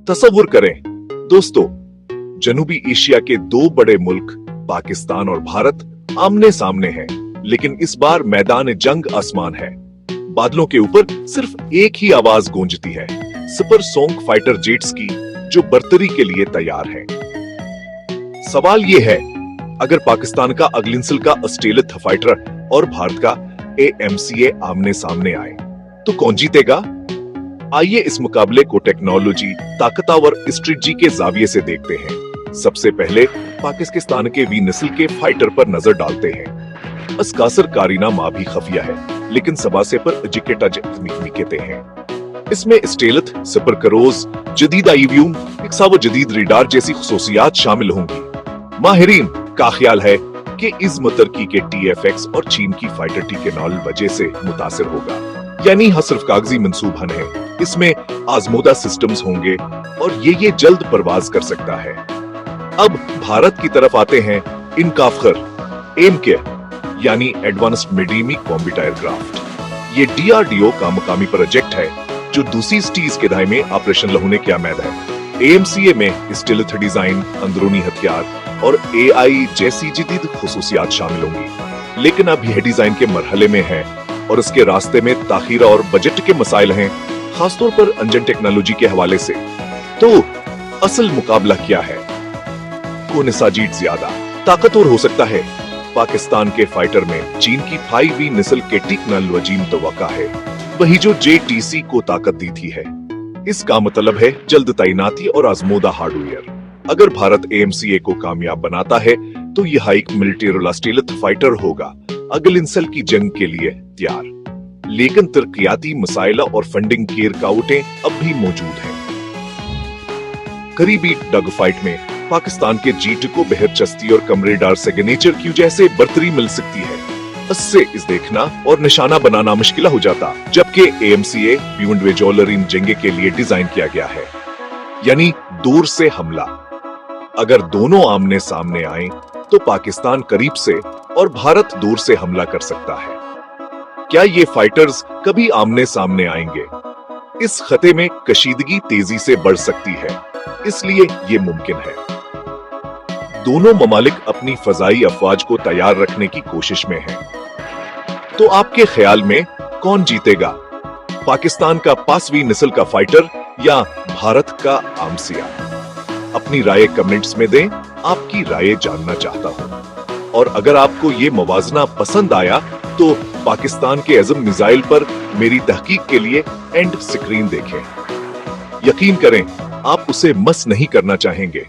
तसव्वुर करें दोस्तों, जनूबी एशिया के दो बड़े मुल्क पाकिस्तान और भारत आमने सामने हैं, लेकिन इस बार मैदान जंग आसमान है। बादलों के ऊपर सिर्फ एक ही आवाज गूंजती है, सुपरसोनिक फाइटर जेट्स की, जो बर्तरी के लिए तैयार हैं। सवाल ये है, अगर पाकिस्तान का अग्निंसल का स्टेलथ फाइटर और भारत का AMCA आमने सामने आए तो कौन जीतेगा? आइए इस मुकाबले को टेक्नोलॉजी, ताकतवर स्ट्रेटजी के जाविये से देखते हैं। सबसे पहले पाकिस्तान के वी नस्ल के फाइटर पर नजर डालते हैं। अस्कासर कारीना माँ भी खफिया है, लेकिन सबासे पर जिकेटा कहते हैं। इसमें स्टेलथ, सुपर करोज, जदीद आईव्यूम, इक्साव जदीद रेडार जैसी खुसूसियात शामिल होंगी। माहिरीन का ख्याल है कि इज़्म तुर्की के TFX और चीन की फाइटर टेक्नोलॉजी वजह से मुतासिर होगा, यानी यह सिर्फ कागजी मंसूबा है। इसमें आजमूदा सिस्टम्स होंगे और ये जल्द परवाज कर सकता है। अब भारत की तरफ आते हैं। इनका अफखर AMK यानी एडवांस्ड मीडियम कॉम्बैट एयरक्राफ्ट। ये DRDO का मुकामी प्रोजेक्ट है, जो दूसरी स्टीज के दायरे में ऑपरेशन लहूने की आमेद है। AMCA में स्टेलथ डिजाइन, अंदरूनी हथियार और AI जैसी जदीद खुसूसियात शामिल होंगी, लेकिन अब यह डिजाइन के मरहले में है और इसके रास्ते में ताखीर और बजट के मसाइल हैं, खासतौर पर इंजन टेक्नोलॉजी के हवाले से। तो असल मुकाबला क्या है? कौन सा जीत ज्यादा ताकतवर हो सकता है? पाकिस्तान के फाइटर में चीन की 5V नस्ल के टेक्नोलॉजी मुतवक्का है, वही जो JTC को ताकत दी थी है। इसका मतलब है जल्द तैनाती और आजमूदा हार्डवेयर। अगर भारत AMCA को कामयाब बनाता है तो यह एक मिलिट्री स्टेलथ फाइटर होगा, अग्निंसल की जंग के लिए तैयार। लेकिन तरक्याती मसाइल और फंडिंग की रुकावटें अब भी मौजूद हैं। करीबी डग फाइट में पाकिस्तान के जीट को बेहद चस्ती और कम रेडार सिग्नेचर की जैसे बर्तरी मिल सकती है। इससे इस देखना और निशाना बनाना मुश्किल हो जाता, जबकि AMCA ब्यूंड जॉलरीन जंगे के लिए डिजाइन किया गया है, यानी दूर से हमला। अगर दोनों आमने सामने आए तो पाकिस्तान करीब से और भारत दूर से हमला कर सकता है। क्या ये फाइटर्स कभी आमने सामने आएंगे? इस खते में कशीदगी तेजी से बढ़ सकती है, इसलिए ये मुमकिन है। दोनों ममालिक अपनी फजाई अफवाज को तैयार रखने की कोशिश में हैं। तो आपके ख्याल में कौन जीतेगा? पाकिस्तान का 5वीं नस्ल का फाइटर या भारत का AMCA? अपनी राय कमेंट्स में दें, आपकी राय जानना चाहता हूं। और अगर आपको ये मुवाजना पसंद आया तो पाकिस्तान के अज़म मिसाइल पर मेरी तहकीक के लिए एंड स्क्रीन देखें। यकीन करें, आप उसे मिस नहीं करना चाहेंगे।